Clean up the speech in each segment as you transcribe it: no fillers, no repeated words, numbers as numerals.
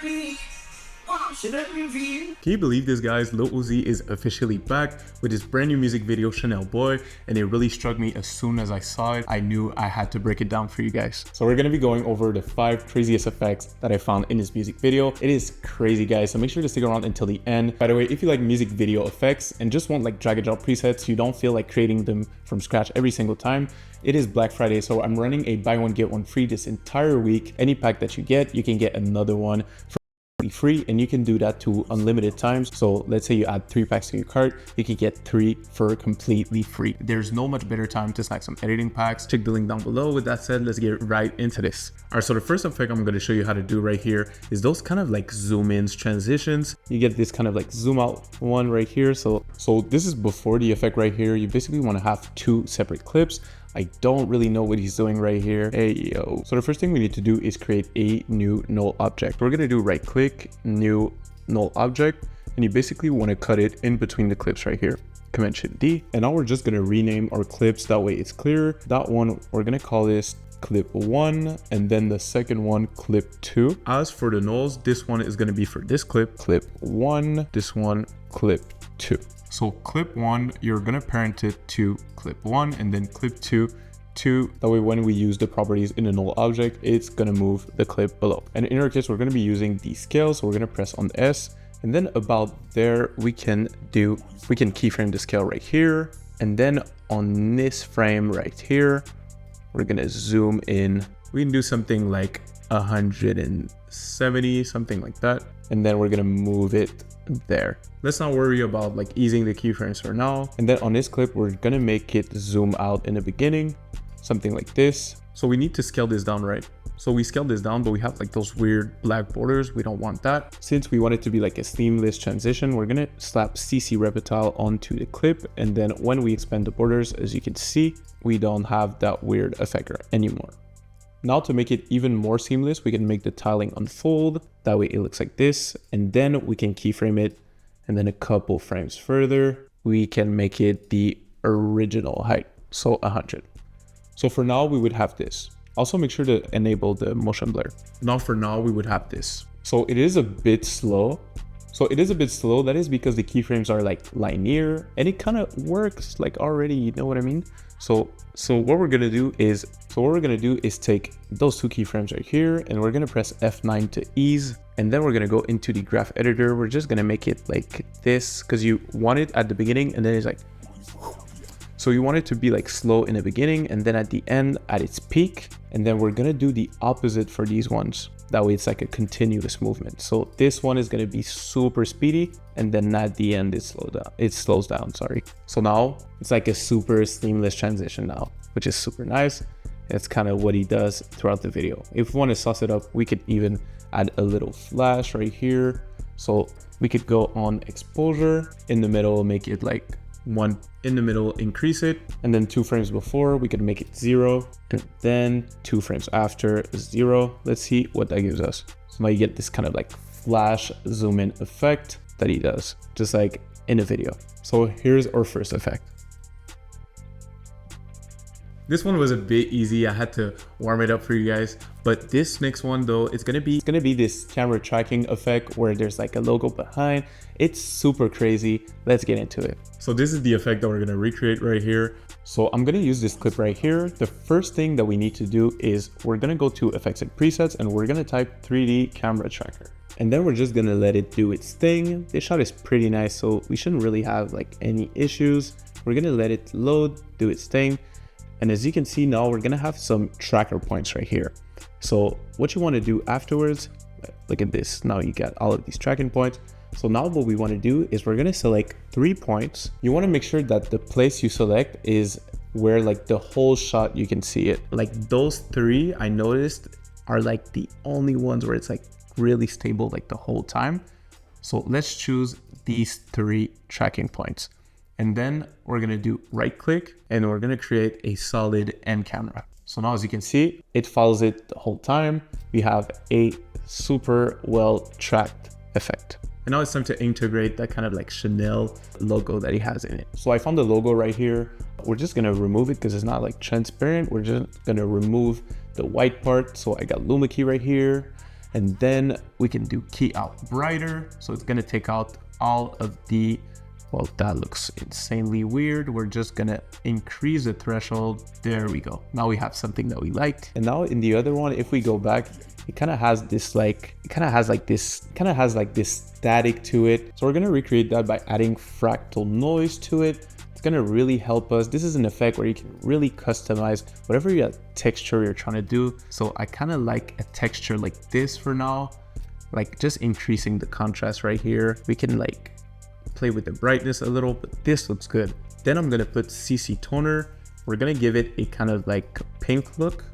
Can you believe this, guys? Lil Uzi is officially back with his brand new music video, Chanel Boy, and it really struck me as soon as I saw it. I knew I had to break it down for you guys. So we're gonna be going over the 5 craziest effects that I found in this music video. It is crazy, guys, so make sure to stick around until the end. By the way, if you like music video effects and just want like drag and drop presets, you don't feel like creating them from scratch every single time, it is Black Friday, so I'm running a buy one get one free this entire week. Any pack that you get, you can get another one for free, and you can do that to unlimited times. So let's say you add 3 packs to your cart, you can get 3 for completely free. There's no much better time to snag some editing packs. Check the link down below. With that said, let's get right into this. All right, so the first effect I'm going to show you how to do right here is those kind of like zoom ins transitions. You get this kind of like zoom out one right here. So this is before the effect right here. You basically want to have 2 separate clips. I don't really know what he's doing right here. Hey, yo. So the first thing we need to do is create a new null object. We're going to do right click, new null object, and you basically want to cut it in between the clips right here. Command Shift D. And now we're just going to rename our clips. That way it's clear. That one, we're going to call this clip 1, and then the second one clip 2. As for the nulls, this one is going to be for this clip 1, this one clip 2. So clip 1, you're going to parent it to clip 1, and then clip 2 to, that way when we use the properties in the null object, it's going to move the clip below. And in our case, we're going to be using the scale. So we're going to press on S, and then about there, we can keyframe the scale right here. And then on this frame right here, we're going to zoom in. We can do something like 170, something like that. And then we're going to move it there. Let's not worry about like easing the keyframes for now. And then on this clip, we're going to make it zoom out in the beginning, something like this. So we need to scale this down, right? So we scaled this down, but we have like those weird black borders. We don't want that. Since we want it to be like a seamless transition, we're going to slap CC Reptile onto the clip. And then when we expand the borders, as you can see, we don't have that weird effect anymore. Now to make it even more seamless, we can make the tiling unfold. That way it looks like this. And then we can keyframe it. And then a couple frames further, we can make it the original height. So 100. So for now, we would have this. Also make sure to enable the motion blur. Now for now, we would have this. So it is a bit slow. That is because the keyframes are like linear, and it kind of works like already, you know what I mean? So what we're gonna do is take those 2 keyframes right here, and we're gonna press F9 to ease, and then we're gonna go into the graph editor. We're just gonna make it like this because you want it at the beginning, and then it's like, so you want it to be like slow in the beginning, and then at the end at its peak. And then we're gonna do the opposite for these ones. That way it's like a continuous movement. So this one is gonna be super speedy, and then at the end it slows down, sorry. So now it's like a super seamless transition now, which is super nice. That's kind of what he does throughout the video. If we want to sauce it up, we could even add a little flash right here. So we could go on exposure in the middle, make it like 1 in the middle, increase it, and then 2 frames before we could make it 0, and then 2 frames after 0. Let's see what that gives us. So now you get this kind of like flash zoom in effect that he does, just like in a video. So here's our first effect. This one was a bit easy. I had to warm it up for you guys. But this next one though, it's gonna be this camera tracking effect where there's like a logo behind. It's super crazy. Let's get into it. So this is the effect that we're gonna recreate right here. So I'm gonna use this clip right here. The first thing that we need to do is we're gonna go to effects and presets, and we're gonna type 3D camera tracker. And then we're just gonna let it do its thing. This shot is pretty nice, so we shouldn't really have like any issues. We're gonna let it load, do its thing. And as you can see now, we're gonna have some tracker points right here. So what you wanna do afterwards, look at this. Now you got all of these tracking points. So now what we wanna do is we're gonna select 3 points. You wanna make sure that the place you select is where like the whole shot, you can see it. Like those 3 I noticed are like the only ones where it's like really stable like the whole time. So let's choose these 3 tracking points. And then we're gonna do right click, and we're gonna create a solid end camera. So now as you can see, it follows it the whole time. We have a super well tracked effect. And now it's time to integrate that kind of like Chanel logo that he has in it. So I found the logo right here. We're just gonna remove it because it's not like transparent. We're just gonna remove the white part. So I got Luma key right here. And then we can do key out brighter. So it's gonna take out all of the, well, that looks insanely weird. We're just gonna increase the threshold. There we go. Now we have something that we like. And now in the other one, if we go back, it kind of has this like, this static to it. So we're gonna recreate that by adding fractal noise to it. It's gonna really help us. This is an effect where you can really customize whatever texture you're trying to do. So I kind of like a texture like this for now, like just increasing the contrast right here. We can like play with the brightness a little, but this looks good. Then I'm gonna put CC toner. We're gonna give it a kind of like pink look.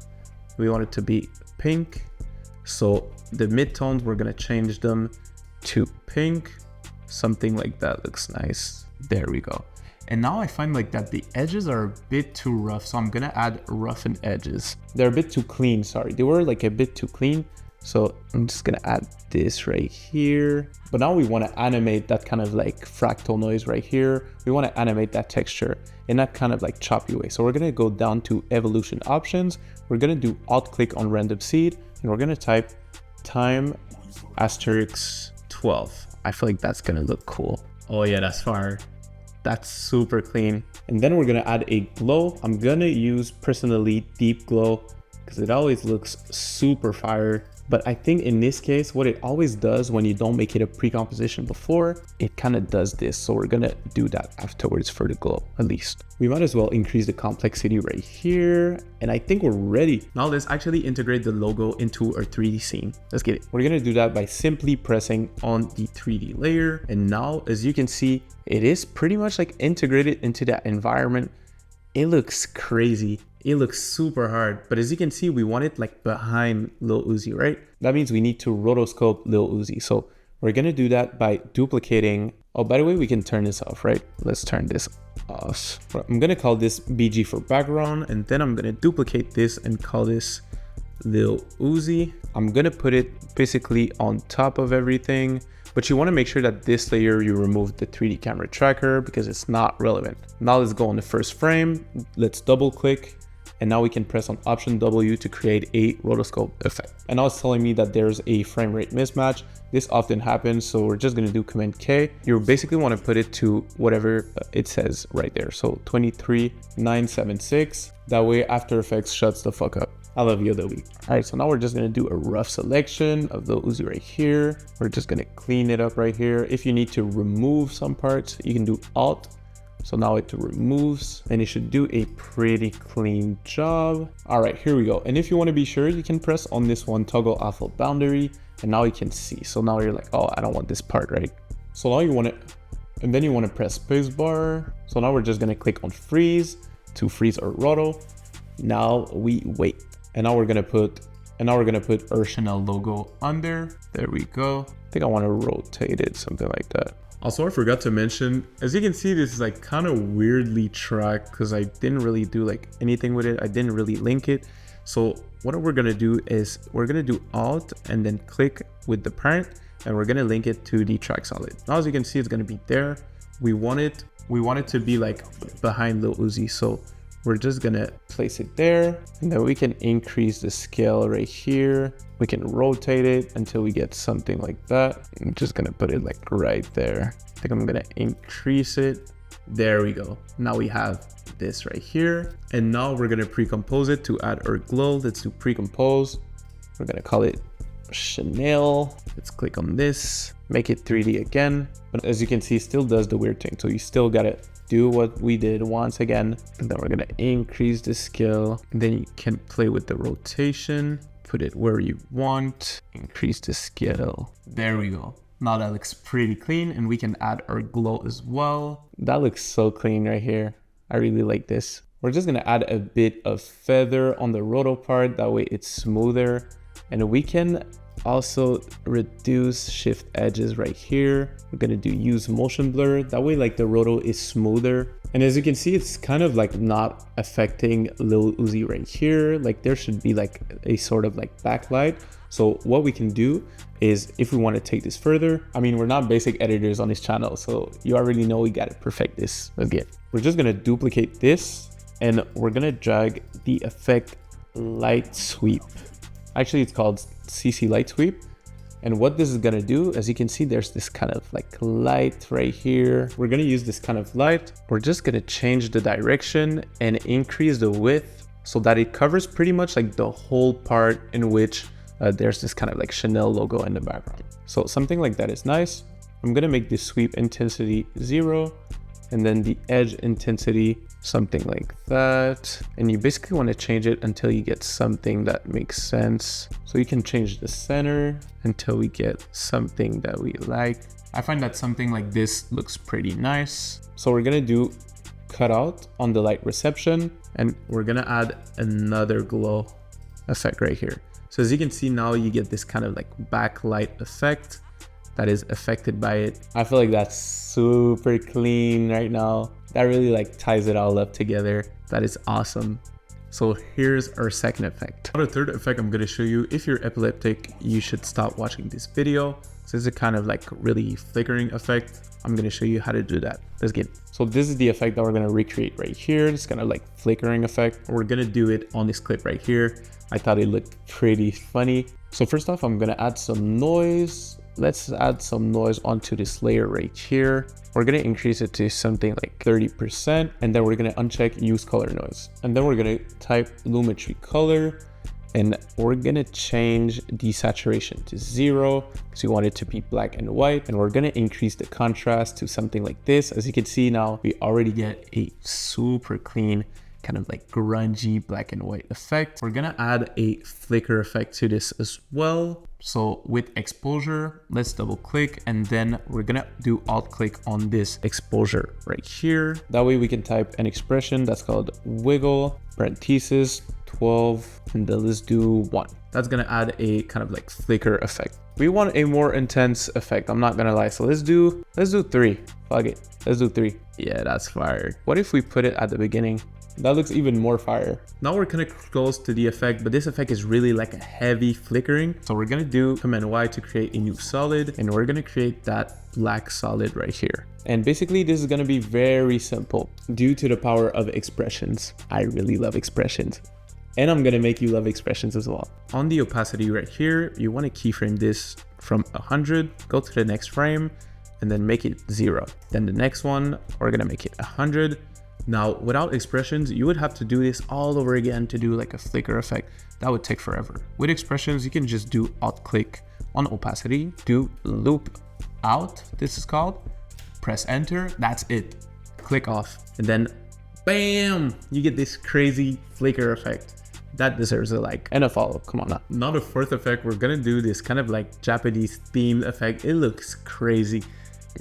We want it to be pink. So the midtones, we're gonna change them to pink. Something like that looks nice. There we go. And now I find like that the edges are a bit too rough. So I'm gonna add roughen edges. They're a bit too clean, sorry. They were like a bit too clean. So I'm just gonna add this right here. But now we wanna animate that kind of like fractal noise right here. We wanna animate that texture in that kind of like choppy way. So we're gonna go down to evolution options. We're gonna do alt click on random seed and we're gonna type time asterisk 12. I feel like that's gonna look cool. Oh yeah, that's fire. That's super clean. And then we're gonna add a glow. I'm gonna use personally deep glow because it always looks super fire. But I think in this case, what it always does when you don't make it a pre-composition before, it kind of does this. So we're gonna do that afterwards for the glow, at least. We might as well increase the complexity right here. And I think we're ready. Now let's actually integrate the logo into our 3D scene. Let's get it. We're gonna do that by simply pressing on the 3D layer. And now, as you can see, it is pretty much like integrated into that environment. It looks crazy. It looks super hard, but as you can see, we want it like behind Lil Uzi, right? That means we need to rotoscope Lil Uzi. So we're gonna do that by duplicating. Oh, by the way, we can turn this off, right? Let's turn this off. I'm gonna call this BG for background, and then I'm gonna duplicate this and call this Lil Uzi. I'm gonna put it basically on top of everything, but you wanna make sure that this layer, you remove the 3D camera tracker because it's not relevant. Now let's go on the first frame. Let's double click. And now we can press on Option W to create a rotoscope effect. And now it's telling me that there's a frame rate mismatch. This often happens, so we're just gonna do Command K. You basically wanna put it to whatever it says right there. So 23976. That way After Effects shuts the fuck up. I love you, Adobe. All right, so now we're just gonna do a rough selection of the Uzi right here. We're just gonna clean it up right here. If you need to remove some parts, you can do Alt. So now it removes, and it should do a pretty clean job. All right, here we go. And if you want to be sure, you can press on this one, toggle alpha boundary, and now you can see. So now you're like, oh, I don't want this part, right? So now you want it, and then you want to press space bar. So now we're just going to click on freeze to freeze our roto. Now we wait. And now we're going to put our Chanel logo under. There we go. I think I want to rotate it, something like that. Also, I forgot to mention, as you can see, this is like kind of weirdly tracked because I didn't really do like anything with it. I didn't really link it. So what we're going to do is we're going to do Alt and then click with the parent, and we're going to link it to the track solid. Now, as you can see, it's going to be there. We want it to be like behind Lil Uzi. So we're just going to place it there, and then we can increase the scale right here. We can rotate it until we get something like that. I'm just gonna put it like right there. I think I'm gonna increase it. There we go. Now we have this right here. And now we're gonna pre-compose it to add our glow. Let's do pre-compose. We're gonna call it Chanel. Let's click on this, make it 3D again. But as you can see, it still does the weird thing. So you still gotta do what we did once again. And then we're gonna increase the scale. And then you can play with the rotation. Put it where you want, increase the scale. There we go. Now that looks pretty clean, and we can add our glow as well. That looks so clean right here. I really like this. We're just gonna add a bit of feather on the roto part. That way it's smoother. And we can also reduce shift edges right here. We're gonna do use motion blur. That way like the roto is smoother. And as you can see, it's kind of like not affecting Lil Uzi right here. Like there should be like a sort of like backlight. So what we can do is, if we want to take this further, I mean, we're not basic editors on this channel, so you already know we got to perfect this again. We're just going to duplicate this, and we're going to drag the effect light sweep Actually, it's called CC Light Sweep. And what this is gonna do, as you can see, there's this kind of like light right here. We're gonna use this kind of light. We're just gonna change the direction and increase the width so that it covers pretty much like the whole part in which there's this kind of like Chanel logo in the background. So something like that is nice. I'm gonna make this sweep intensity 0 and then the edge intensity something like that. And you basically want to change it until you get something that makes sense. So you can change the center until we get something that we like. I find that something like this looks pretty nice. So we're gonna do cutout on the light reception, and we're gonna add another glow effect right here. So as you can see now, you get this kind of like backlight effect that is affected by it. I feel like that's super clean right now. That really like ties it all up together. That is awesome. So here's our second effect. Now the third effect I'm gonna show you, if you're epileptic, you should stop watching this video. So this is a kind of like really flickering effect. I'm gonna show you how to do that. Let's get it. So this is the effect that we're gonna recreate right here. This kind of like flickering effect. We're gonna do it on this clip right here. I thought it looked pretty funny. So first off, I'm gonna add some noise. Let's add some noise onto this layer right here. We're gonna increase it to something like 30%, and then we're gonna uncheck use color noise. And then we're gonna type lumetri color, and we're gonna change desaturation to 0 because we want it to be black and white. And we're gonna increase the contrast to something like this. As you can see now, we already get a super clean kind of like grungy black and white effect. We're gonna add a flicker effect to this as well. So with exposure, let's double click, and then we're gonna do alt click on this exposure right here. That way we can type an expression that's called wiggle parenthesis 12, and then let's do 1. That's gonna add a kind of like flicker effect. We want a more intense effect, I'm not gonna lie. So let's do 3. Fuck it, let's do 3. Yeah, that's fire. What if we put it at the beginning? That looks even more fire. Now we're kind of close to the effect, but this effect is really like a heavy flickering. So we're gonna do Command Y to create a new solid, and we're gonna create that black solid right here. And basically this is gonna be very simple due to the power of expressions. I really love expressions. And I'm gonna make you love expressions as well. On the opacity right here, you wanna keyframe this from 100, go to the next frame, and then make it 0. Then the next one, we're gonna make it 100. Now, without expressions, you would have to do this all over again to do like a flicker effect. That would take forever. With expressions, you can just do alt click on opacity, do loop out, this is called, press enter, that's it. Click off, and then bam, you get this crazy flicker effect. That deserves a like and a follow, come on now. Now the fourth effect, we're gonna do this kind of like Japanese themed effect. It looks crazy.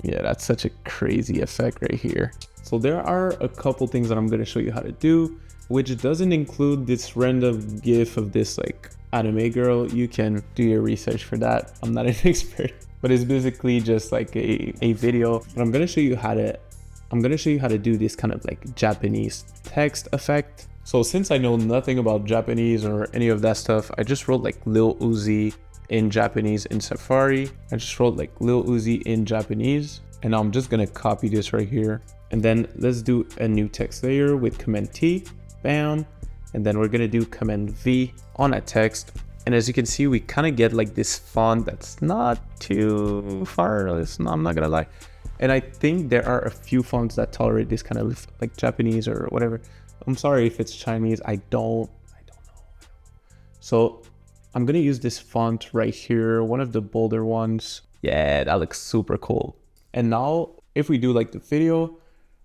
Yeah, that's such a crazy effect right here. So there are a couple things that I'm going to show you how to do, which doesn't include this random gif of this like anime girl. You can do your research for that. I'm not an expert, but it's basically just like a video. But I'm going to show you how to do this kind of like Japanese text effect. So since I know nothing about Japanese or any of that stuff, I just wrote like Lil Uzi in Japanese in Safari. I just wrote like Lil Uzi in Japanese, and now I'm just going to copy this right here. And then let's do a new text layer with Command T, bam. And then we're gonna do Command V on a text. And as you can see, we kind of get like this font that's not too far. I'm not gonna lie. And I think there are a few fonts that tolerate this kind of like Japanese or whatever. I'm sorry if it's Chinese, I don't know. So I'm gonna use this font right here, one of the bolder ones. Yeah, that looks super cool. And now if we do like the video,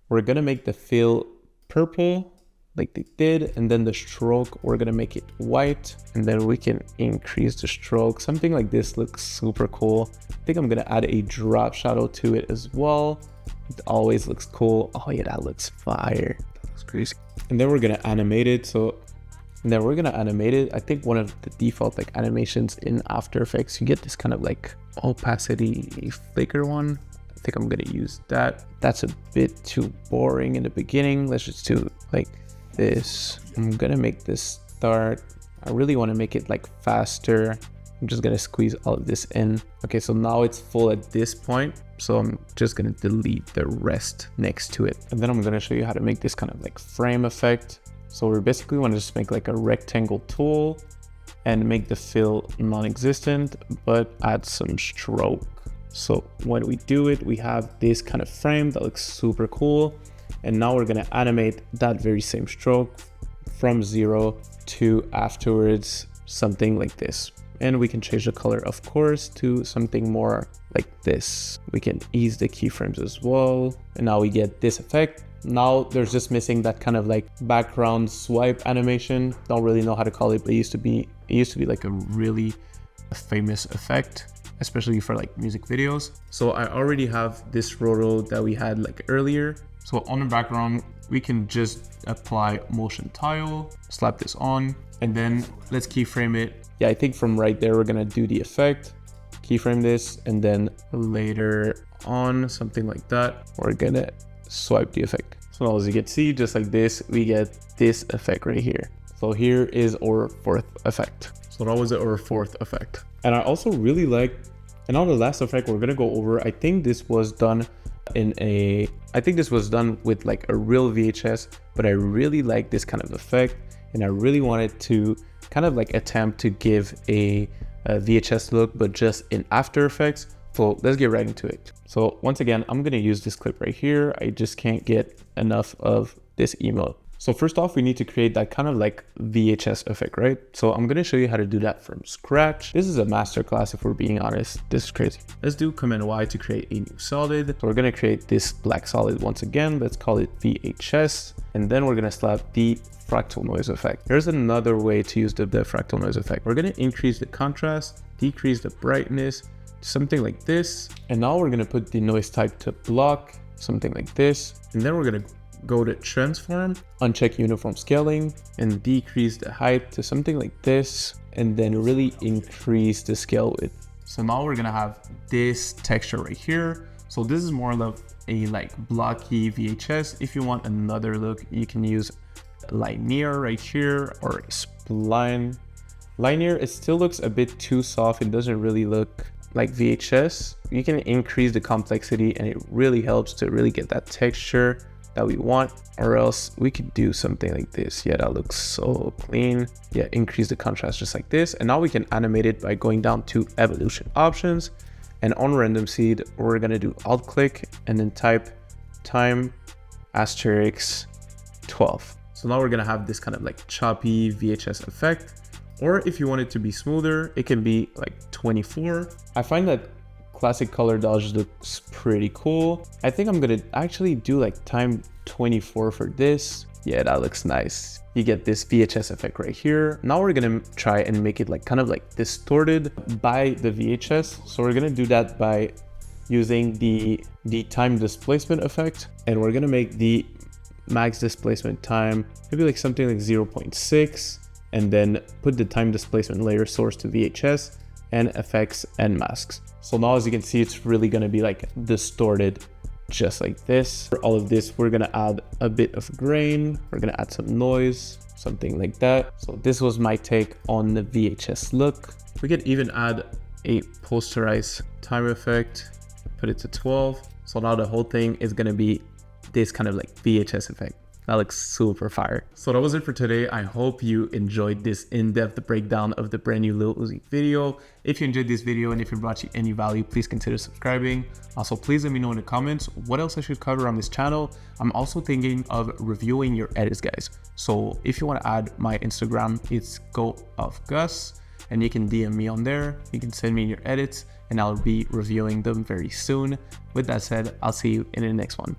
we're gonna make the fill purple like they did, and then the stroke, we're gonna make it white, and then we can increase the stroke. Something like this looks super cool. I think I'm gonna add a drop shadow to it as well. It always looks cool. Oh yeah, that looks fire. That looks crazy. And then we're gonna animate it. I think one of the default like animations in After Effects, you get this kind of like opacity flicker one. I think I'm gonna use that. That's a bit too boring in the beginning. Let's just do like this. I'm gonna make this start. I really want to make it like faster. I'm just gonna squeeze all of this in. Okay, so now it's full at this point. So I'm just gonna delete the rest next to it. And then I'm gonna show you how to make this kind of like frame effect. So we basically want to just make like a rectangle tool, and make the fill non-existent, but add some stroke. So when we do it, we have this kind of frame that looks super cool. And now we're gonna animate that very same stroke from 0 to afterwards, something like this. And we can change the color, of course, to something more like this. We can ease the keyframes as well. And now we get this effect. Now there's just missing that kind of like background swipe animation. Don't really know how to call it, but it used to be like a really famous effect, especially for like music videos. So I already have this roto that we had like earlier. So on the background, we can just apply motion tile, slap this on, and then let's keyframe it. Yeah, I think from right there, we're gonna do the effect, keyframe this, and then later on, something like that, we're gonna swipe the effect. So now as you can see, just like this, we get this effect right here. So here is our fourth effect. So that was our fourth effect. And I also really like, and now the last effect we're gonna go over, I think this was done with like a real VHS, but I really like this kind of effect. And I really wanted to kind of like attempt to give a VHS look, but just in After Effects. So let's get right into it. So once again, I'm gonna use this clip right here. I just can't get enough of this emote. So first off, we need to create that kind of like VHS effect, right? So I'm gonna show you how to do that from scratch. This is a masterclass if we're being honest. This is crazy. Let's do Command Y to create a new solid. So we're gonna create this black solid once again. Let's call it VHS. And then we're gonna slap the fractal noise effect. Here's another way to use the fractal noise effect. We're gonna increase the contrast, decrease the brightness, something like this. And now we're gonna put the noise type to block, something like this. And then we're gonna go to transform, uncheck uniform scaling, and decrease the height to something like this, and then really increase the scale width. So now we're gonna have this texture right here. So this is more of a like blocky VHS. If you want another look, you can use linear right here or spline. Linear, it still looks a bit too soft. It doesn't really look like VHS. You can increase the complexity and it really helps to really get that texture that we want, or else we could do something like this. Yeah, that looks so clean. Yeah, increase the contrast just like this. And now we can animate it by going down to evolution options, and on random seed, we're gonna do alt click and then type time asterisk 12. So now we're gonna have this kind of like choppy VHS effect. Or if you want it to be smoother, it can be like 24. I find that classic color dodge looks pretty cool. I think I'm gonna actually do like time 24 for this. Yeah, that looks nice. You get this VHS effect right here. Now we're gonna try and make it like kind of like distorted by the VHS. So we're gonna do that by using the time displacement effect, and we're gonna make the max displacement time maybe like something like 0.6, and then put the time displacement layer source to VHS and effects and masks. So now as you can see, it's really gonna be like distorted just like this. For all of this, we're gonna add a bit of grain. We're gonna add some noise, something like that. So this was my take on the VHS look. We could even add a posterized time effect, put it to 12. So now the whole thing is gonna be this kind of like VHS effect. That looks super fire. So that was it for today. I hope you enjoyed this in-depth breakdown of the brand new Lil Uzi video. If you enjoyed this video and if it brought you any value, please consider subscribing. Also, please let me know in the comments what else I should cover on this channel. I'm also thinking of reviewing your edits, guys. So if you want to add my Instagram, it's GoOfGus, and you can DM me on there. You can send me your edits and I'll be reviewing them very soon. With that said, I'll see you in the next one.